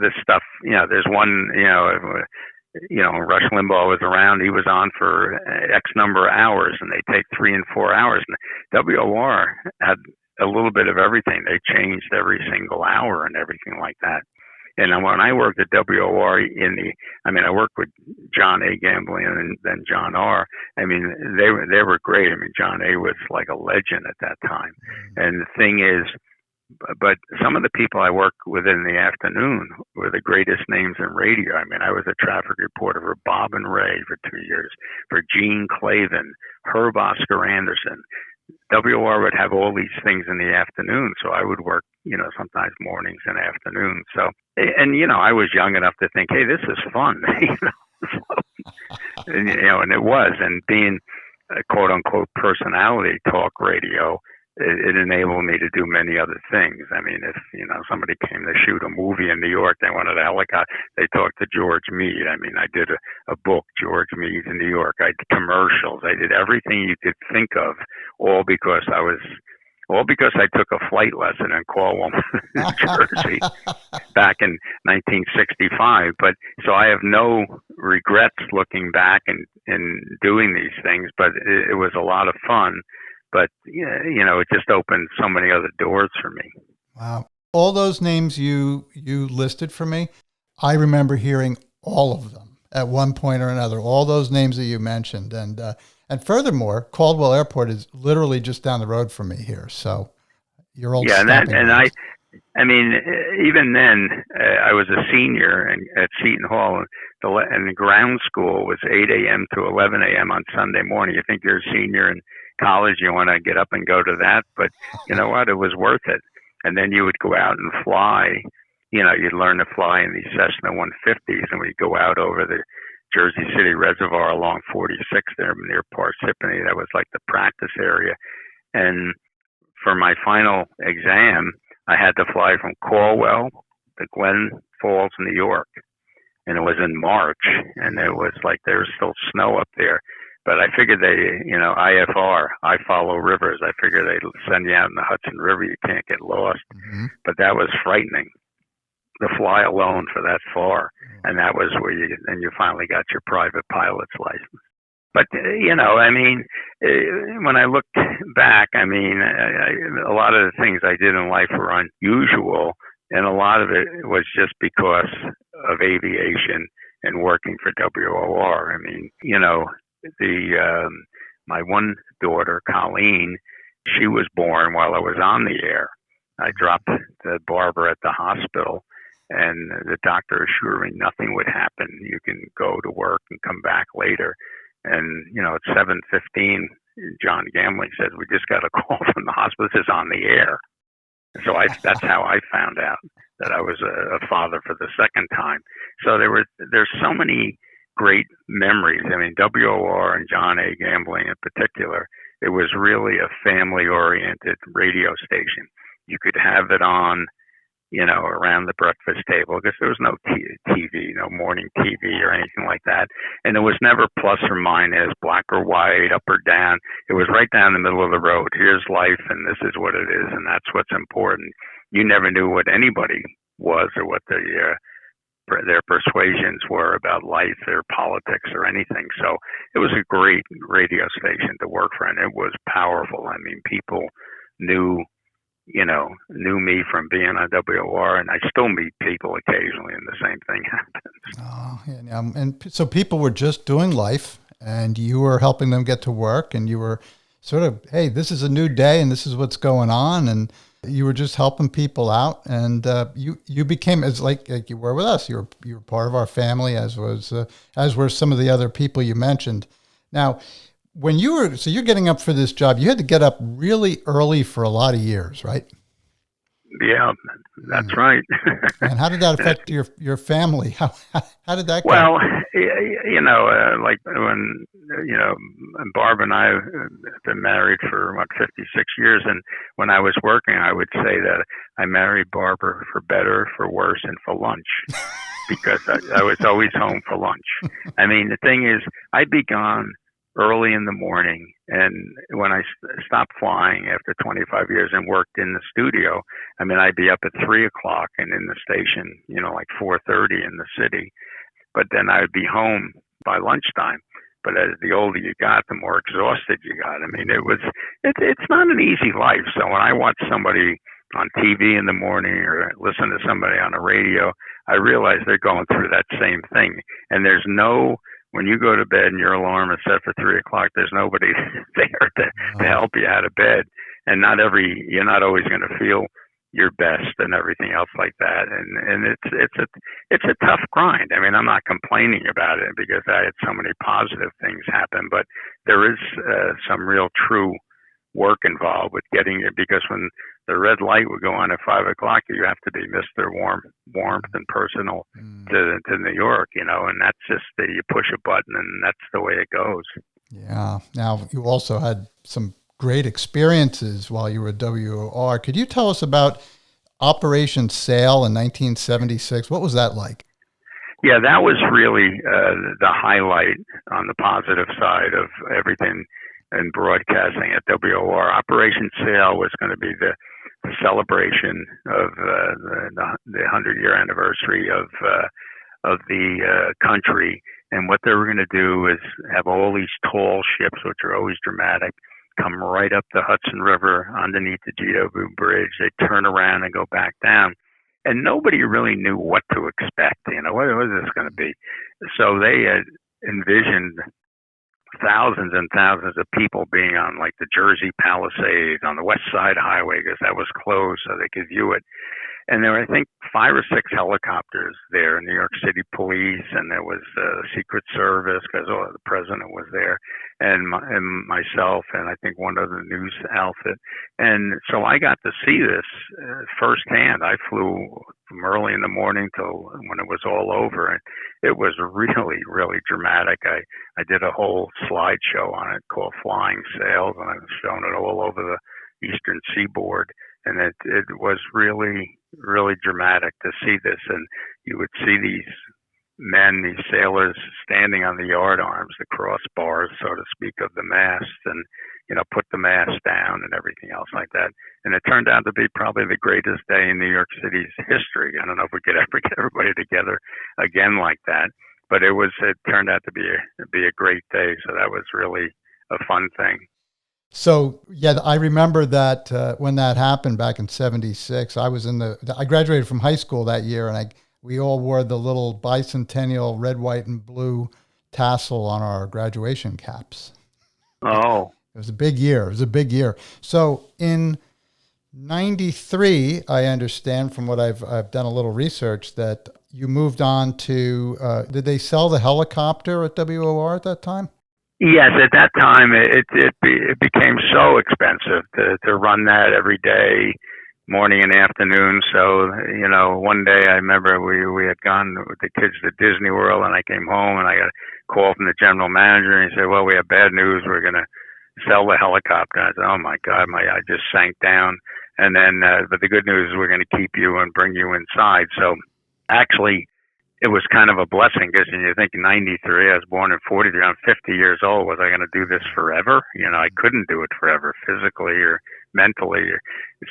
this stuff, there's one, Rush Limbaugh was around. He was on for X number of hours, and they take 3 and 4 hours. And WOR had a little bit of everything. They changed every single hour and everything like that. And when I worked at WOR I worked with John A. Gambling and then John R. I mean, they were great. I mean, John A. was like a legend at that time. And the thing is, but some of the people I worked with in the afternoon were the greatest names in radio. I mean, I was a traffic reporter for Bob and Ray for 2 years, for Gene Clavin, Herb Oscar Anderson. WOR would have all these things in the afternoon, so I would work, sometimes mornings and afternoons. So, and I was young enough to think, hey, this is fun, and it was. And being a quote unquote personality talk radio, it enabled me to do many other things. I mean, if somebody came to shoot a movie in New York, they wanted a helicopter, they talked to George Meade. I mean, I did a book, George Meade in New York. I did commercials. I did everything you could think of, all because I took a flight lesson in Cornwall, New Jersey, back in 1965. But so I have no regrets looking back and doing these things. But it was a lot of fun. But it just opened so many other doors for me. Wow. All those names you listed for me, I remember hearing all of them at one point or another, all those names that you mentioned. And furthermore, Caldwell Airport is literally just down the road from me here. So you're old. Yeah, I mean, even then, I was a senior at Seton Hall, and the ground school was 8 a.m. to 11 a.m. on Sunday morning. You think you're a senior in college, you want to get up and go to that, but you know what? It was worth it. And then you would go out and fly. You'd learn to fly in these Cessna 150s, and we'd go out over the Jersey City Reservoir along 46 there near Parsippany. That was like the practice area. And for my final exam, I had to fly from Caldwell to Glen Falls, New York. And it was in March, and it was like there was still snow up there. But I figured IFR, I follow rivers. I figured they'd send you out in the Hudson River. You can't get lost. Mm-hmm. But that was frightening, to fly alone for that far. And that was where you finally got your private pilot's license. But, I mean, when I look back, I mean, a lot of the things I did in life were unusual. And a lot of it was just because of aviation and working for WOR. I mean, my one daughter, Colleen, she was born while I was on the air. I dropped Barbara at the hospital, and the doctor assured me nothing would happen. You can go to work and come back later. And, at 7:15, John Gambling says, we just got a call from the hospital. This is on the air. So that's how I found out that I was a father for the second time. So there's so many great memories. I mean, WOR and John A. Gambling in particular, it was really a family-oriented radio station. You could have it on, around the breakfast table, because there was no TV, no morning TV or anything like that. And it was never plus or minus, black or white, up or down. It was right down the middle of the road. Here's life, and this is what it is, and that's what's important. You never knew what anybody was or what their persuasions were about life, their politics, or anything. So it was a great radio station to work for, and it was powerful. I mean, people knew me from being on WOR, and I still meet people occasionally, and the same thing happens. Oh, yeah. And so people were just doing life, and you were helping them get to work, and you were sort of, hey, this is a new day, and this is what's going on, and you were just helping people out, and you became as like you were with us. You were part of our family, as were some of the other people you mentioned. Now, when you're getting up for this job, you had to get up really early for a lot of years, right? Yeah, that's right. And how did that affect your family? How did that go? Well, like when, Barb and I have been married for 56 years. And when I was working, I would say that I married Barbara for better, for worse, and for lunch, because I was always home for lunch. I mean, the thing is, I'd be gone early in the morning, and when I stopped flying after 25 years and worked in the studio, I mean, I'd be up at 3 o'clock and in the station, like 4:30 in the city, but then I would be home by lunchtime. But as the older you got, the more exhausted you got. I mean, it's not an easy life. So when I watch somebody on TV in the morning or listen to somebody on the radio, I realize they're going through that same thing. And when you go to bed and your alarm is set for 3 o'clock, there's nobody there to help you out of bed. And you're not always going to feel your best and everything else like that. And it's a tough grind. I mean, I'm not complaining about it because I had so many positive things happen, but there is some real true work involved with getting it, because when the red light would go on at 5 o'clock, you have to be Mr. Warmth and personal to New York, and that's just you push a button and that's the way it goes. Yeah. Now, you also had some great experiences while you were at WOR. Could you tell us about Operation Sail in 1976? What was that like? Yeah, that was really the highlight on the positive side of everything in broadcasting at WOR. Operation Sail was going to be the celebration of the 100-year anniversary of the country. And what they were going to do is have all these tall ships, which are always dramatic, come right up the Hudson River underneath the GW Bridge. They turn around and go back down. And nobody really knew what to expect. What was this going to be? So they had envisioned thousands and thousands of people being on like the Jersey Palisades on the West Side Highway because that was closed so they could view it. And there were, I think, 5 or 6 helicopters there, New York City Police, and there was Secret Service because the president was there, and myself, and I think one other news outfit. And so I got to see this firsthand. I flew from early in the morning till when it was all over, and it was really, really dramatic. I did a whole slideshow on it called Flying Sails, and I was showing it all over the eastern seaboard. And it was really, really dramatic to see this. And you would see these men, these sailors, standing on the yard arms, the crossbars, so to speak, of the mast, and, put the mast down and everything else like that. And it turned out to be probably the greatest day in New York City's history. I don't know if we could ever get everybody together again like that, but it turned out to be a great day. So that was really a fun thing. So, yeah, I remember that when that happened back in 76, I graduated from high school that year, and we all wore the little bicentennial red, white, and blue tassel on our graduation caps. Oh. It was a big year. So in 93, I understand from what I've done a little research that you moved on to, did they sell the helicopter at WOR at that time? Yes, at that time it became so expensive to run that every day, morning and afternoon. So one day I remember we had gone with the kids to Disney World, and I came home and I got a call from the general manager, and he said, "Well, we have bad news. We're going to sell the helicopter." And I said, "Oh my God, I just sank down." And then, but the good news is we're going to keep you and bring you inside. So actually, it was kind of a blessing because you think 93, I was born in 43, I'm 50 years old. Was I going to do this forever? I couldn't do it forever, physically or mentally.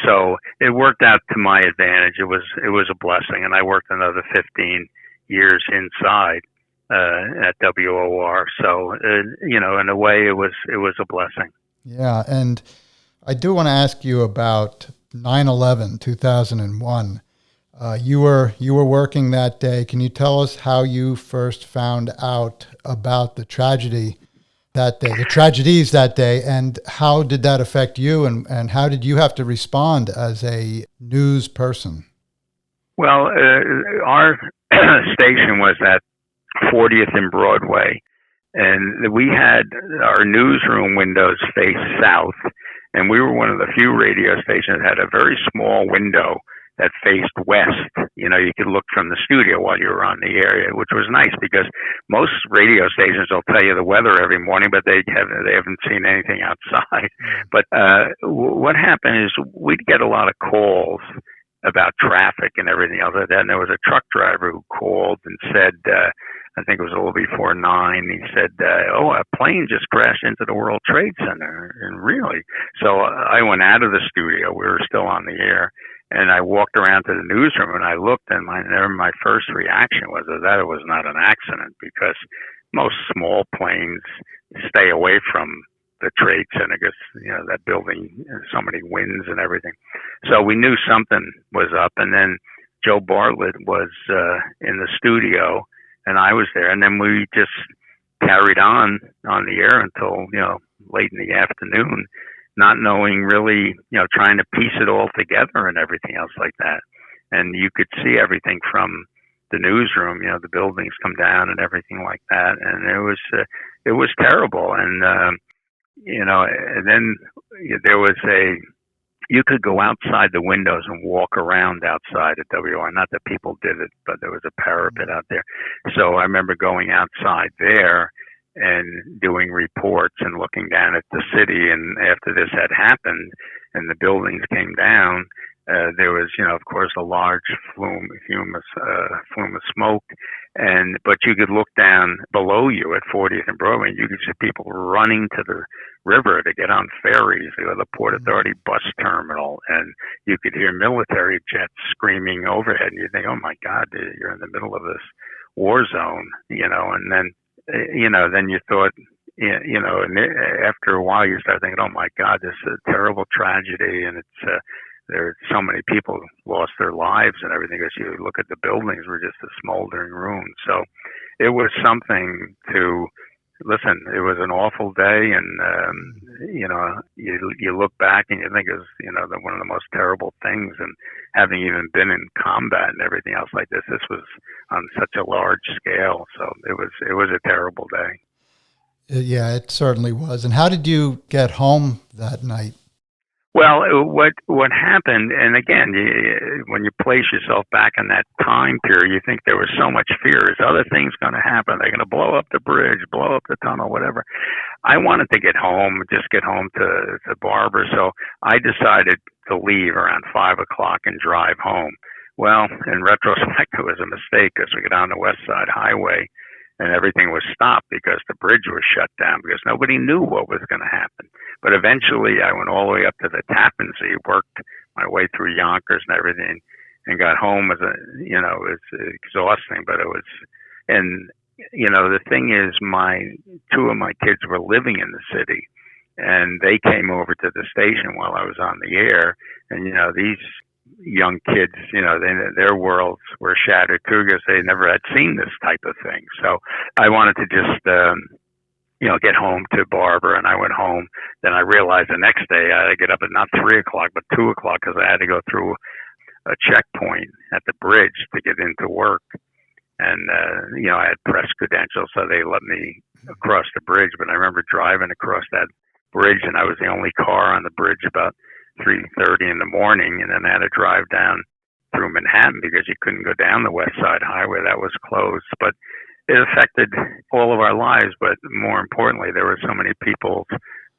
So it worked out to my advantage. It was a blessing. And I worked another 15 years inside at WOR. So, in a way, it was a blessing. Yeah. And I do want to ask you about 9/11, 2001. You were working that day. Can you tell us how you first found out about the tragedy that day, the tragedies that day, and how did that affect you, and how did you have to respond as a news person? Well, our station was at 40th and Broadway, and we had our newsroom windows face south, and we were one of the few radio stations that had a very small window that faced west. You could look from the studio while you were on the air, which was nice because most radio stations will tell you the weather every morning, but they haven't seen anything outside. But what happened is we'd get a lot of calls about traffic and everything else like that. And there was a truck driver who called and said, I think it was a little before 9, he said, a plane just crashed into the World Trade Center. And really? So I went out of the studio. We were still on the air. And I walked around to the newsroom and I looked, and my first reaction was that it was not an accident, because most small planes stay away from the Trade Center because, that building, so many winds and everything. So we knew something was up. And then Joe Bartlett was in the studio and I was there. And then we just carried on the air until, late in the afternoon, not knowing really, trying to piece it all together and everything else like that. And you could see everything from the newsroom, the buildings come down and everything like that. And it was terrible. And, and then there was you could go outside the windows and walk around outside at WR. Not that people did it, but there was a parapet out there. So I remember going outside there, and doing reports and looking down at the city. And after this had happened and the buildings came down, there was, of course, a large flume of smoke, but you could look down below you at 40th and Broadway, and you could see people running to the river to get on ferries or the Port Authority bus terminal, and you could hear military jets screaming overhead, and you think, oh my God, you're in the middle of this war zone, and then, then you thought, and after a while you start thinking, oh my God, this is a terrible tragedy, and it's there so many people lost their lives and everything. As you look at the buildings, were just a smoldering ruin. So it was something to listen. It was an awful day, and you look back and you think it was one of the most terrible things. And having even been in combat and everything else like this was on such a large scale. So it was a terrible day. Yeah, it certainly was. And how did you get home that night? Well, what happened, and again, when you place yourself back in that time period, you think there was so much fear. Is other things going to happen? They're going to blow up the bridge, blow up the tunnel, whatever. I wanted to get home, just get home to Barber, so I decided to leave around 5 o'clock and drive home. Well, in retrospect, it was a mistake because we got on the West Side Highway, and everything was stopped because the bridge was shut down because nobody knew what was going to happen. But eventually I went all the way up to the Tappan Zee, worked my way through Yonkers and everything, and got home as it was exhausting, but it was, and the thing is, two of my kids were living in the city, and they came over to the station while I was on the air, and these young kids, their worlds were shattered too because they never had seen this type of thing. So I wanted to just, get home to Barber, and I went home. Then I realized the next day I had to get up at not 3 o'clock, but 2 o'clock because I had to go through a checkpoint at the bridge to get into work. And, I had press credentials, so they let me across the bridge. But I remember driving across that bridge, and I was the only car on the bridge about 3:30 in the morning, and then I had to drive down through Manhattan because you couldn't go down the West Side Highway. That was closed. But it affected all of our lives, but more importantly, there were so many people's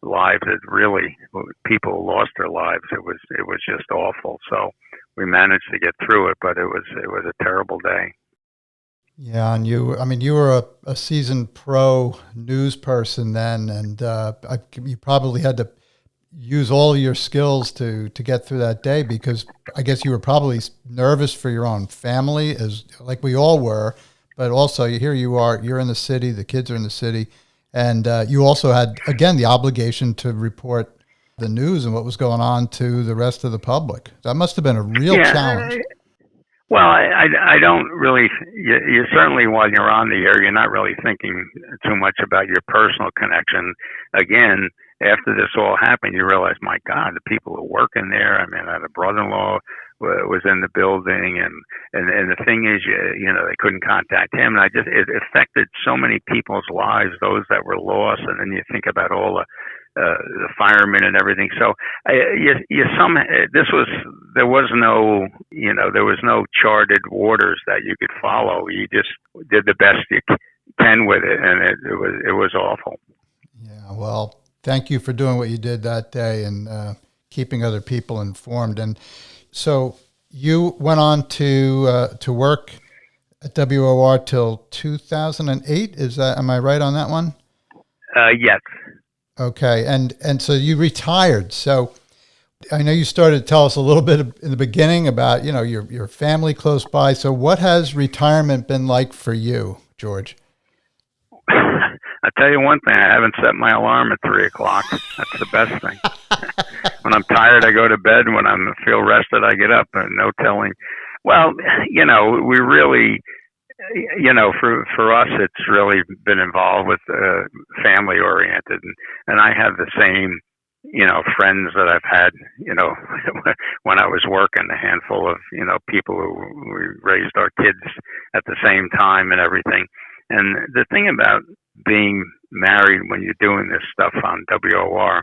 lives that really, people lost their lives. It was just awful. So we managed to get through it, but it was a terrible day. Yeah, and you were a seasoned pro news person then, and you probably had to use all your skills to get through that day, because I guess you were probably nervous for your own family, as like we all were, but also here you're in the city, the kids are in the city, and you also had, again, the obligation to report the news and what was going on to the rest of the public. That must have been a real challenge. Well, I don't really, you certainly, while you're on the air, you're not really thinking too much about your personal connection. Again, after this all happened, you realize, my God, the people who work in there. I mean, I had a brother-in-law was in the building, and the thing is, they couldn't contact him, and it affected so many people's lives, those that were lost, and then you think about all the firemen and everything. So there was no charted waters that you could follow. You just did the best you can with it, and it was awful. Yeah, well, thank you for doing what you did that day and keeping other people informed. And so you went on to work at WOR till 2008. Am I right on that one? Yes. Okay, and so you retired. So I know you started to tell us a little bit in the beginning about your family close by. So what has retirement been like for you, George? I'll tell you one thing, I haven't set my alarm at 3 o'clock. That's the best thing. When I'm tired, I go to bed. When I feel rested, I get up, and no telling. Well, we really, for us, it's really been involved with family oriented. And I have the same, friends that I've had, when I was working, a handful of, people who we raised our kids at the same time and everything. And the thing about being married when you're doing this stuff on WOR,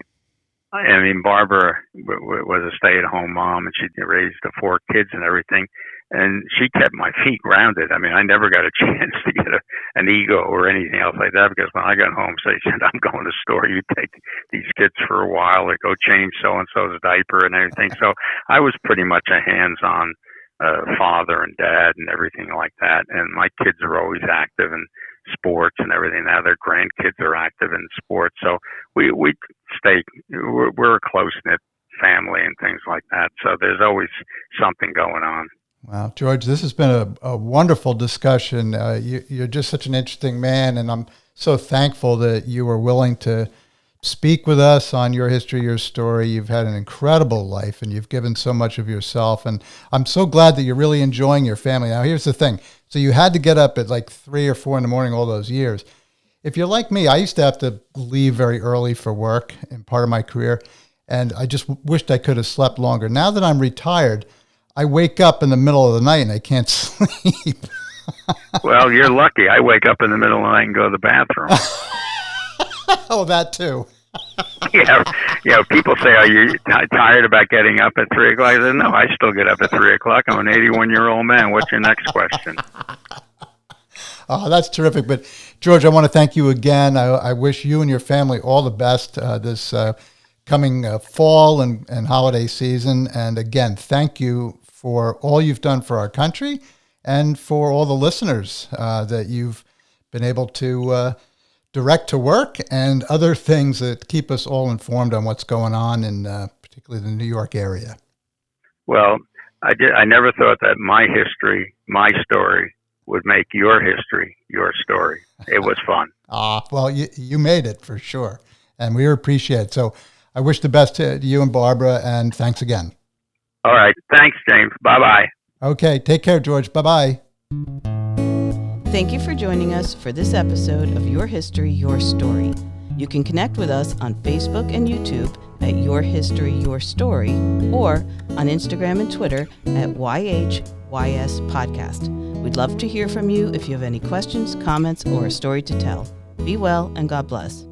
I mean, Barbara was a stay-at-home mom, and she raised the 4 kids and everything, and she kept my feet grounded. I mean, I never got a chance to get an ego or anything else like that, because when I got home, they said, I'm going to the store. You take these kids for a while to go change so-and-so's diaper and everything. So I was pretty much a hands-on father and dad and everything like that. And my kids are always active in sports and everything. Now their grandkids are active in sports. So we're a close-knit family and things like that. So there's always something going on. Wow, George, this has been a wonderful discussion. You're just such an interesting man, and I'm so thankful that you were willing to speak with us on your history, your story. You've had an incredible life, and you've given so much of yourself, and I'm so glad that you're really enjoying your family. Now, here's the thing. So you had to get up at like 3 or 4 in the morning all those years. If you're like me, I used to have to leave very early for work in part of my career, and I just wished I could have slept longer. Now that I'm retired, I wake up in the middle of the night and I can't sleep. Well, you're lucky. I wake up in the middle of the night and go to the bathroom. Oh, that too. Yeah. People say, "Are you tired about getting up at 3 o'clock?" I said, "No, I still get up at 3 o'clock. I'm an 81-year-old man. What's your next question?" Oh, that's terrific. But George, I want to thank you again. I wish you and your family all the best this coming fall and holiday season. And again, thank you for all you've done for our country and for all the listeners that you've been able to direct to work and other things that keep us all informed on what's going on in particularly the New York area. Well, I never thought that my history, my story, would make your history your story. It was fun. Well, you made it for sure, and we appreciate it. So I wish the best to you and Barbara, and thanks again. All right. Thanks, James. Bye-bye. Okay. Take care, George. Bye-bye. Thank you for joining us for this episode of Your History, Your Story. You can connect with us on Facebook and YouTube at Your History, Your Story, or on Instagram and Twitter at YHYS Podcast. We'd love to hear from you if you have any questions, comments, or a story to tell. Be well and God bless.